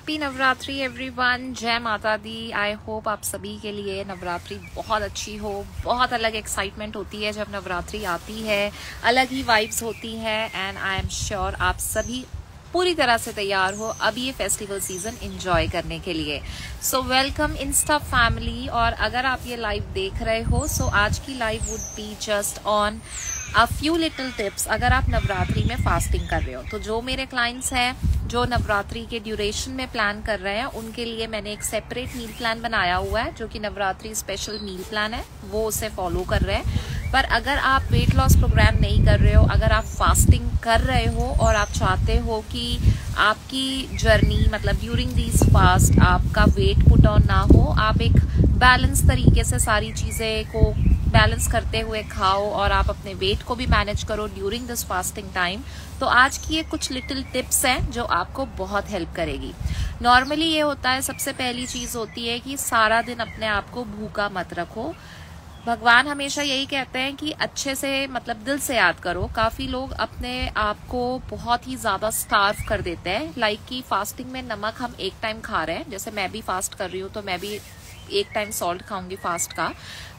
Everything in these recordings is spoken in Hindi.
हैप्पी नवरात्रि एवरीवन, जय माता दी। आई होप आप सभी के लिए नवरात्रि बहुत अच्छी हो। बहुत अलग एक्साइटमेंट होती है जब नवरात्रि आती है, अलग ही वाइब्स होती है एंड आई एम श्योर आप सभी पूरी तरह से तैयार हो अब ये फेस्टिवल सीजन एंजॉय करने के लिए। So welcome Insta family. और अगर आप ये लाइव देख रहे हो सो आज की live would be just on a few little tips. अगर आप नवरात्रि में फास्टिंग कर रहे हो तो जो मेरे क्लाइंट्स हैं जो नवरात्रि के ड्यूरेशन में प्लान कर रहे हैं उनके लिए मैंने एक सेपरेट मील प्लान बनाया हुआ है जो कि नवरात्रि स्पेशल मील प्लान है, वो उसे फॉलो कर रहे हैं। पर अगर आप वेट लॉस प्रोग्राम नहीं कर रहे हो, अगर आप फास्टिंग कर रहे हो और आप चाहते हो कि आपकी जर्नी मतलब ड्यूरिंग दिस फास्ट आपका वेट पुट ऑन ना हो, आप एक बैलेंस तरीके से सारी चीजें को बैलेंस करते हुए खाओ और आप अपने वेट को भी मैनेज करो ड्यूरिंग दिस फास्टिंग टाइम, तो आज की ये कुछ लिटिल टिप्स हैं जो आपको बहुत हेल्प करेगी। नॉर्मली ये होता है, सबसे पहली चीज होती है कि सारा दिन अपने आप को भूखा मत रखो। भगवान हमेशा यही कहते हैं कि अच्छे से मतलब दिल से याद करो। काफी लोग अपने आप को बहुत ही ज्यादा स्टार्व कर देते हैं, लाइक कि फास्टिंग में नमक हम एक टाइम खा रहे हैं, जैसे मैं भी फास्ट कर रही हूँ तो मैं भी एक टाइम सॉल्ट खाऊंगी फास्ट का,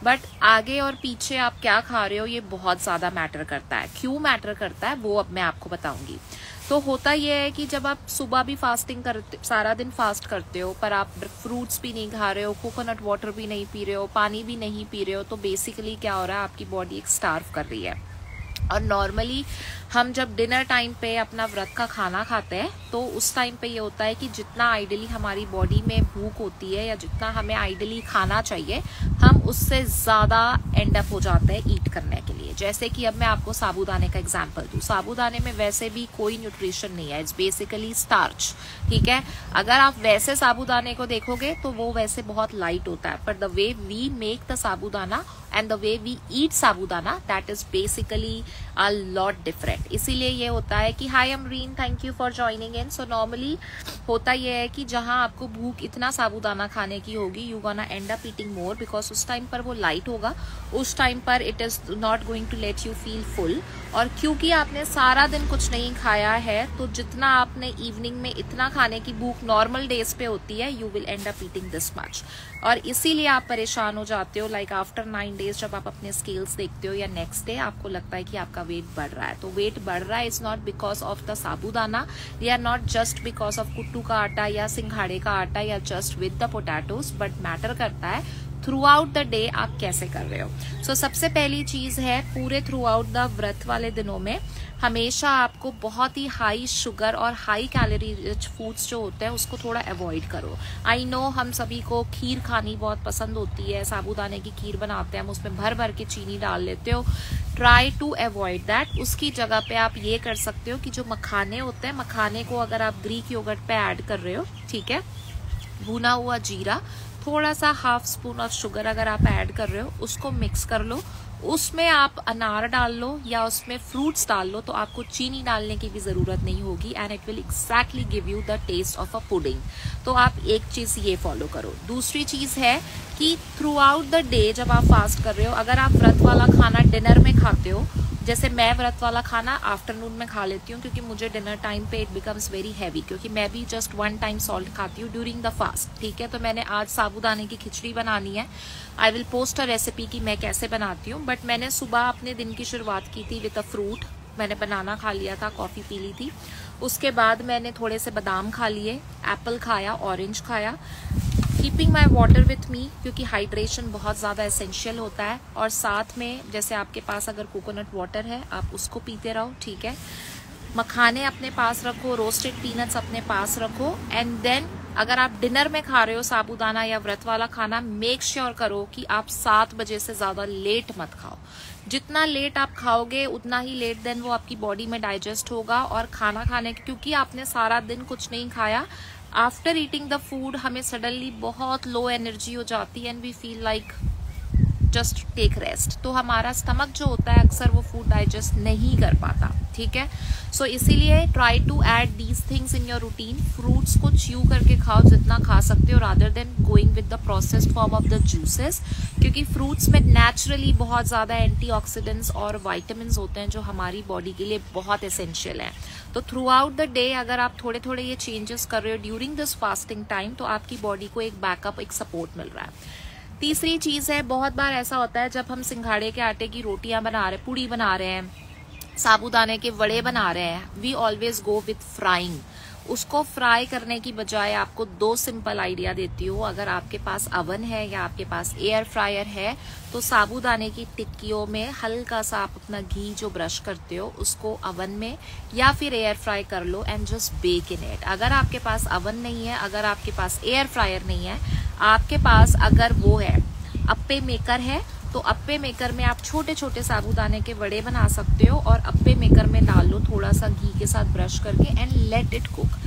बट आगे और पीछे आप क्या खा रहे हो ये बहुत ज्यादा मैटर करता है। क्यों मैटर करता है वो अब मैं आपको बताऊंगी। तो होता यह है कि जब आप सुबह भी फास्टिंग करते, सारा दिन फास्ट करते हो पर आप फ्रूट्स भी नहीं खा रहे हो, कोकोनट वाटर भी नहीं पी रहे हो, पानी भी नहीं पी रहे हो, तो बेसिकली क्या हो रहा है, आपकी बॉडी एक स्टार्व कर रही है। और नॉर्मली हम जब डिनर टाइम पे अपना व्रत का खाना खाते हैं तो उस टाइम पे ये होता है कि जितना आइडियली हमारी बॉडी में भूख होती है या जितना हमें आइडियली खाना चाहिए हम उससे ज्यादा एंड अप हो जाते हैं ईट करने के लिए। जैसे कि अब मैं आपको साबूदाने का एग्जांपल दूं, साबूदाने में वैसे भी कोई न्यूट्रिशन नहीं है, इट्स बेसिकली स्टार्च, ठीक है। अगर आप वैसे साबूदाने को देखोगे तो वो वैसे बहुत लाइट होता है, पर the way we make the sabudana and the way we eat sabudana that is basically a lot different. इसीलिए ये होता है कि hi Amreen, thank you for joining in. So normally होता ये है कि जहां आपको भूख इतना साबूदाना खाने की होगी you gonna end up eating more, because उस टाइम पर वो लाइट होगा, उस टाइम पर it is not going to let you feel full. और क्योंकि आपने सारा दिन कुछ नहीं खाया है तो जितना आपने इवनिंग में इतना खाने की भूख नॉर्मल डेज पे होती है you will and up eating this much. और इसीलिए आप परेशान हो जाते हो, लाइक आफ्टर 9 डेज जब आप अपने स्केल्स देखते हो या नेक्स्ट डे आपको लगता है कि आपका वेट बढ़ रहा है। तो वेट बढ़ रहा है is not because of the sabudana या नॉट जस्ट बिकॉज ऑफ कुट्टू का आटा या सिंघाड़े का आटा या just with the potatoes, but matter करता है थ्रू आउट द डे आप कैसे कर रहे हो। सो सबसे पहली चीज है, पूरे थ्रू आउट द व्रत वाले दिनों में हमेशा आपको बहुत ही हाई शुगर और हाई कैलोरी रिच फूड्स जो होते हैं उसको थोड़ा अवॉइड करो। आई नो हम सभी को खीर खानी बहुत पसंद होती है, साबूदाने की खीर बनाते हैं हम उसमें भर भर के चीनी डाल लेते हो, ट्राई टू अवॉइड दैट। उसकी जगह पे आप ये कर सकते हो कि जो मखाने होते हैं, मखाने को अगर आप ग्रीक योगर्ट पे ऐड कर रहे हो, ठीक है, भुना हुआ जीरा, थोड़ा सा हाफ स्पून ऑफ शुगर अगर आप ऐड कर रहे हो उसको मिक्स कर लो, उसमें आप अनार डाल लो या उसमें फ्रूट्स डाल लो, तो आपको चीनी डालने की भी जरूरत नहीं होगी and it will exactly give you the taste of a pudding. तो आप एक चीज ये फॉलो करो। दूसरी चीज है कि थ्रू आउट द डे जब आप फास्ट कर रहे हो, अगर आप व्रत वाला खाना डिनर में खाते हो, जैसे मैं व्रत वाला खाना आफ्टरनून में खा लेती हूँ क्योंकि मुझे डिनर टाइम पे इट बिकम्स वेरी हैवी, क्योंकि मैं भी जस्ट 1 टाइम सॉल्ट खाती हूँ ड्यूरिंग द फास्ट, ठीक है। तो मैंने आज साबूदाने की खिचड़ी बनानी है, I will post a recipe कि मैं कैसे बनाती हूँ, बट मैंने सुबह अपने दिन की शुरुआत की थी विद अ फ्रूट। मैंने बनाना खा लिया था, कॉफी पी ली थी, उसके बाद मैंने थोड़े से बादाम खा लिए, एप्पल खाया, ऑरेंज खाया, keeping my water with me क्योंकि हाइड्रेशन बहुत ज़्यादा एसेंशियल होता है। और साथ में जैसे आपके पास अगर कोकोनट वाटर है आप उसको पीते रहो, ठीक है। मखाने अपने पास रखो, रोस्टेड पीनट्स अपने पास रखो एंड देन अगर आप डिनर में खा रहे हो साबूदाना या व्रत वाला खाना, मेक श्योर करो कि आप 7 बजे से ज़्यादा लेट मत खाओ। जितना लेट आप खाओगे उतना ही लेट देन वो आपकी बॉडी में डाइजेस्ट होगा। और खाना खाने क्योंकि आपने सारा दिन कुछ नहीं खाया, आफ्टर ईटिंग द फूड हमें सडनली बहुत लो एनर्जी हो जाती है and we feel like just take rest. तो हमारा स्टमक जो होता है अक्सर वो फूड डाइजेस्ट नहीं कर पाता, ठीक है। सो इसीलिए try to add these things in your routine. Fruits को च्यू करके खाओ जितना खा सकते हो, rather than going with the processed form of the juices, क्योंकि फ्रूट्स में नेचुरली बहुत ज़्यादा एंटीऑक्सीडेंट्स और वाइटामिन होते हैं जो हमारी बॉडी के लिए बहुत एसेंशियल हैं। तो थ्रू आउट द डे अगर आप थोड़े थोड़े ये चेंजेस कर रहे हो ड्यूरिंग दिस फास्टिंग टाइम, तो आपकी बॉडी को एक बैकअप, एक सपोर्ट मिल रहा है। तीसरी चीज है, बहुत बार ऐसा होता है जब हम सिंघाड़े के आटे की रोटियां बना रहे हैं, पूड़ी बना रहे हैं, साबूदाने के वड़े बना रहे हैं, we always go with frying. उसको फ्राई करने की बजाय आपको दो सिंपल आइडिया देती हूँ। अगर आपके पास अवन है या आपके पास एयर फ्रायर है, तो साबूदाने की टिक्कियों में हल्का सा आप अपना घी जो ब्रश करते हो उसको अवन में या फिर एयर फ्राई कर लो and just bake in it. अगर आपके पास अवन नहीं है, अगर आपके पास एयर फ्रायर नहीं है, आपके पास अगर वो है अप्पे मेकर है, तो अप्पे मेकर में आप छोटे छोटे साबूदाने के वड़े बना सकते हो और अप्पे मेकर में डाल लो थोड़ा सा घी के साथ ब्रश करके and let it cook.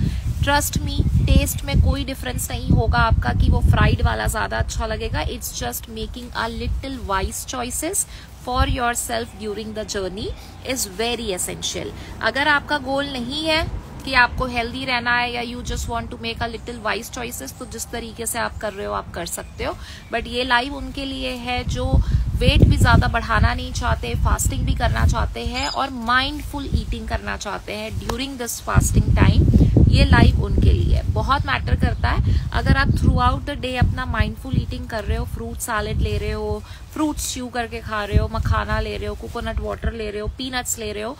Trust me, taste में कोई डिफरेंस नहीं होगा आपका कि वो फ्राइड वाला ज्यादा अच्छा लगेगा। It's just making a little wise choices for your self during the journey is very essential. अगर आपका गोल नहीं है कि आपको हेल्दी रहना है या you just want to make a little wise choices, तो जिस तरीके से आप कर रहे हो आप कर सकते हो। बट ये लाइव उनके लिए है जो वेट भी ज्यादा बढ़ाना नहीं चाहते, फास्टिंग भी करना चाहते हैं और माइंडफुल ईटिंग करना चाहते हैं ड्यूरिंग दिस फास्टिंग टाइम। ये लाइव उनके लिए बहुत मैटर करता है। अगर आप थ्रू आउट द डे अपना माइंडफुल ईटिंग कर रहे हो, फ्रूट सैलेड ले रहे हो, फ्रूट्स च्यू करके खा रहे हो, मखाना ले रहे हो, कोकोनट वाटर ले रहे हो, पीनट्स ले रहे हो,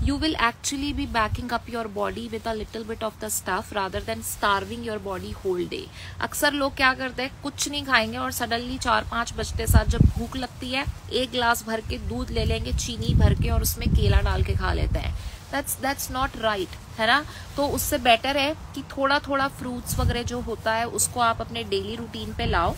you will actually be backing up your body with a little bit of the stuff rather than starving your body whole day। अक्सर लोग क्या करते हैं, कुछ नहीं खाएंगे और सडनली 4-5 बजते साथ जब भूख लगती है एक गिलास भर के दूध ले लेंगे चीनी भर के और उसमें केला डाल के खा लेते हैं। that's not right, है ना। तो उससे बेटर है कि थोड़ा थोड़ा फ्रूट्स वगैरह जो होता है उसको आप अपने डेली रूटीन पे लाओ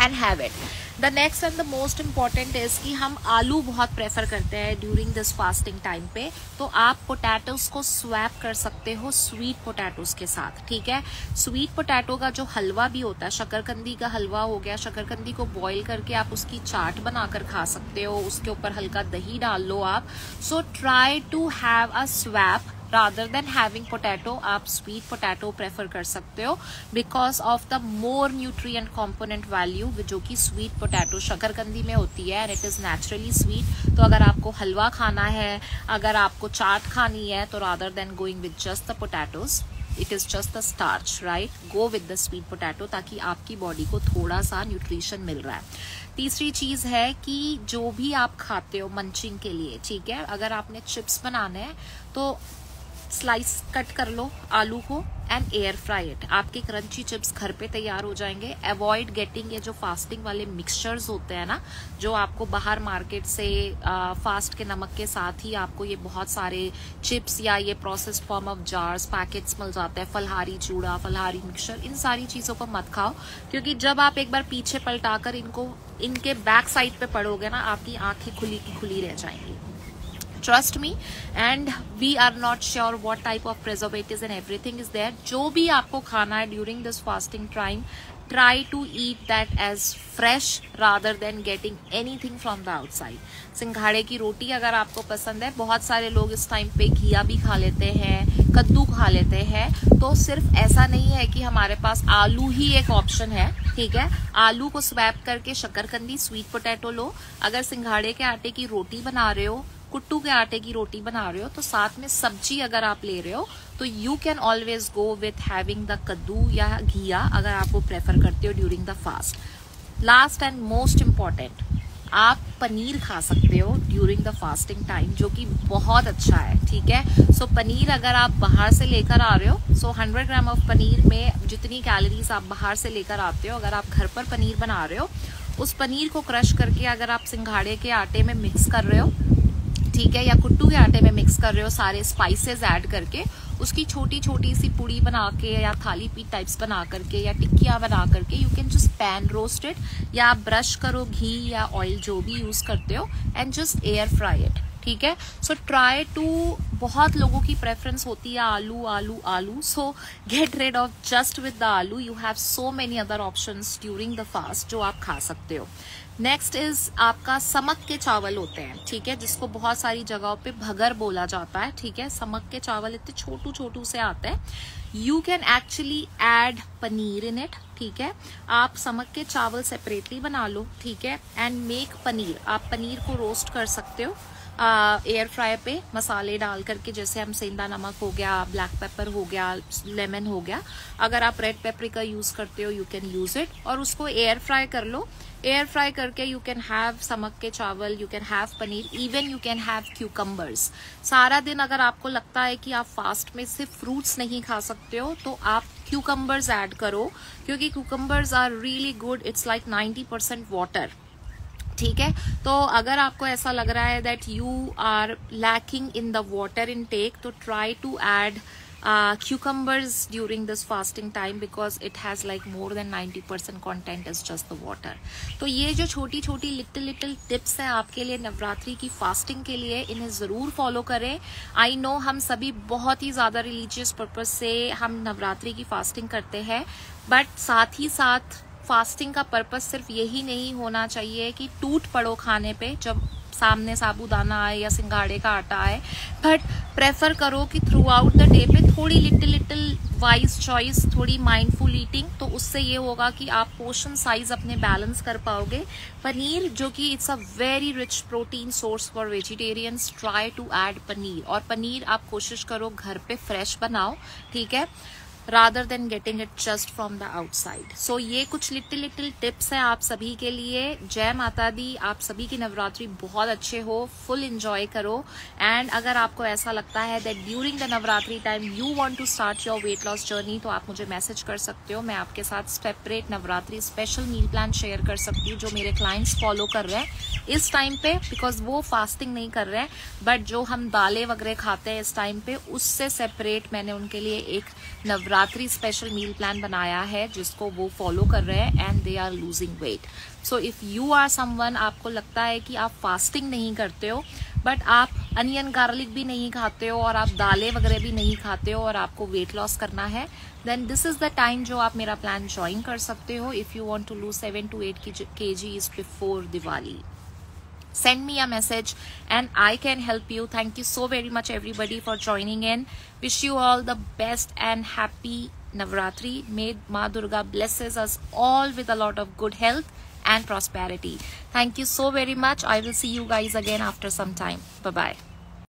and have it। The next and the most important is कि हम आलू बहुत प्रेफर करते हैं ड्यूरिंग दिस फास्टिंग टाइम पे, तो आप पोटैटोज को स्वैप कर सकते हो स्वीट पोटैटोज के साथ, ठीक है। स्वीट पोटैटो का जो हलवा भी होता है, शकरकंदी का हलवा हो गया, शकरकंदी को बॉईल करके आप उसकी चाट बनाकर खा सकते हो, उसके ऊपर हल्का दही डाल लो आप। So try to have a swap rather than having potato, आप sweet potato prefer कर सकते हो because of the more nutrient component value जो कि sweet potato शकरकंदी में होती है and it is naturally sweet। तो अगर आपको हलवा खाना है, अगर आपको चाट खानी है, तो rather than going with just the potatoes, it is just the starch, right? Go with the sweet potato ताकि आपकी बॉडी को थोड़ा सा न्यूट्रिशन मिल रहा है। तीसरी चीज है कि जो भी आप खाते हो मंचिंग के लिए, ठीक है, अगर आपने चिप्स बनाने हैं तो स्लाइस कट कर लो आलू को एंड एयर फ्राई इट, आपके क्रंची चिप्स घर पे तैयार हो जाएंगे। अवॉइड गेटिंग ये जो फास्टिंग वाले मिक्सचर्स होते हैं ना, जो आपको बाहर मार्केट से फास्ट के नमक के साथ ही आपको ये बहुत सारे चिप्स या ये processed form of jars packets मिल जाते हैं, फलहारी चूड़ा, फलहारी मिक्सचर, इन सारी चीजों को मत खाओ, क्योंकि जब आप एक बार पीछे पलटाकर इनको इनके बैक साइड पे पड़ोगे ना, आपकी आंखें खुली की खुली रह जाएंगी। Trust me, and we are not sure what type of preservatives and everything is there। जो भी आपको खाना है during this fasting time, try to eat that as fresh rather than getting anything from the outside। सिंघाड़े की रोटी अगर आपको पसंद है, बहुत सारे लोग इस टाइम पे घिया भी खा लेते हैं, कद्दू खा लेते हैं, तो सिर्फ ऐसा नहीं है कि हमारे पास आलू ही एक ऑप्शन है, ठीक है। आलू को स्वैप करके शकरकंदी स्वीट पोटैटो लो। अगर सिंघाड़े के आटे की रोटी बना रहे हो, कुट्टू के आटे की रोटी बना रहे हो, तो साथ में सब्जी अगर आप ले रहे हो तो you can always go with having the कद्दू या घिया अगर आप वो प्रेफर करते हो during the fast. Last and most important, आप पनीर खा सकते हो ड्यूरिंग द फास्टिंग टाइम, जो कि बहुत अच्छा है, ठीक है। सो पनीर अगर आप बाहर से लेकर आ रहे हो, सो 100 ग्राम ऑफ पनीर में जितनी कैलोरीज आप बाहर से लेकर आते हो, अगर आप घर पर पनीर बना रहे हो, उस पनीर को क्रश करके अगर आप सिंघाड़े के आटे में मिक्स कर रहे हो, ठीक है, या कुट्टू के आटे में मिक्स कर रहे हो, सारे स्पाइसेस ऐड करके उसकी छोटी छोटी सी पुड़ी बना के या थाली पीठ टाइप्स बना करके या टिक्कियां बना करके you can just pan roasted, या आप ब्रश करो घी या ऑयल जो भी यूज करते हो and just air fry it, ठीक है। सो ट्राई टू, बहुत लोगों की प्रेफरेंस होती है आलू आलू आलू, so get rid of just with the aloo, you have so many other options during the fast जो आप खा सकते हो। नेक्स्ट इज आपका समक के चावल होते हैं, ठीक है, जिसको बहुत सारी जगहों पे भगर बोला जाता है, ठीक है। समक के चावल इतने छोटू छोटू से आते हैं। You can actually add paneer in it, ठीक है। आप समक के चावल सेपरेटली बना लो, ठीक है, एंड मेक पनीर। आप पनीर को रोस्ट कर सकते हो एयर फ्राई पे मसाले डाल करके, जैसे हम सेंधा नमक हो गया, ब्लैक पेपर हो गया, लेमन हो गया। अगर आप रेड पेपरिका यूज करते हो यू कैन यूज इट, और उसको एयर फ्राई कर लो। एयर फ्राई करके यू कैन हैव समक के चावल, you can have paneer, even you can have cucumbers. सारा दिन अगर आपको लगता है कि आप फास्ट में सिर्फ फ्रूट्स नहीं खा सकते हो तो आप क्यूकम्बर्स ऐड करो, क्योंकि cucumbers are really good, it's like 90% water, ठीक है। तो अगर आपको ऐसा लग रहा है that you are lacking in the water intake, तो try to add cucumbers during this fasting time because it has like more than 90% content is just the water. तो ये जो छोटी छोटी लिटिल टिप्स हैं आपके लिए नवरात्रि की फास्टिंग के लिए, इन्हें जरूर फॉलो करें। आई नो हम सभी बहुत ही ज्यादा रिलीजियस पर्पज से हम नवरात्रि की फास्टिंग करते हैं, बट साथ ही साथ फास्टिंग का पर्पस सिर्फ यही नहीं होना चाहिए कि टूट पड़ो खाने पे जब सामने साबूदाना आए या सिंगाड़े का आटा आए, बट प्रेफर करो कि थ्रू आउट द डे पे थोड़ी लिटिल वाइज चॉइस, थोड़ी माइंडफुल ईटिंग, तो उससे ये होगा कि आप पोर्शन साइज अपने बैलेंस कर पाओगे। पनीर जो कि it's a very rich protein source for vegetarians, try to add paneer, और पनीर आप कोशिश करो घर पे फ्रेश बनाओ, ठीक है, rather than getting it just from the outside. So ये कुछ लिटिल टिप्स हैं आप सभी के लिए। जय माता दी, आप सभी की नवरात्रि बहुत अच्छे हो, फुल एंजॉय करो। एंड अगर आपको ऐसा लगता है that during the Navratri time you want to start your weight loss journey, तो आप मुझे मैसेज कर सकते हो। मैं आपके साथ separate Navratri special meal plan share कर सकती हूँ जो मेरे क्लाइंट्स फॉलो कर रहे हैं इस टाइम पे, बिकॉज वो फास्टिंग नहीं कर रहे हैं, बट जो हम दालें वगैरह खाते हैं इस टाइम पे, उससे सेपरेट मैंने उनके लिए एक नवरात्रि स्पेशल मील प्लान बनाया है जिसको वो फॉलो कर रहे हैं and they are losing weight. So if you are someone, आपको लगता है कि आप फास्टिंग नहीं करते हो बट आप अनियन गार्लिक भी नहीं खाते हो और आप दालें वगैरह भी नहीं खाते हो और आपको वेट लॉस करना है, then this is the time जो आप मेरा प्लान ज्वाइन कर सकते हो if you want to lose 7 to 8 kgs before Diwali. Send me a message and I can help you. Thank you so very much everybody for joining in. Wish you all the best and happy Navratri. May Ma Durga blesses us all with a lot of good health and prosperity. Thank you so very much. I will see you guys again after some time. Bye bye.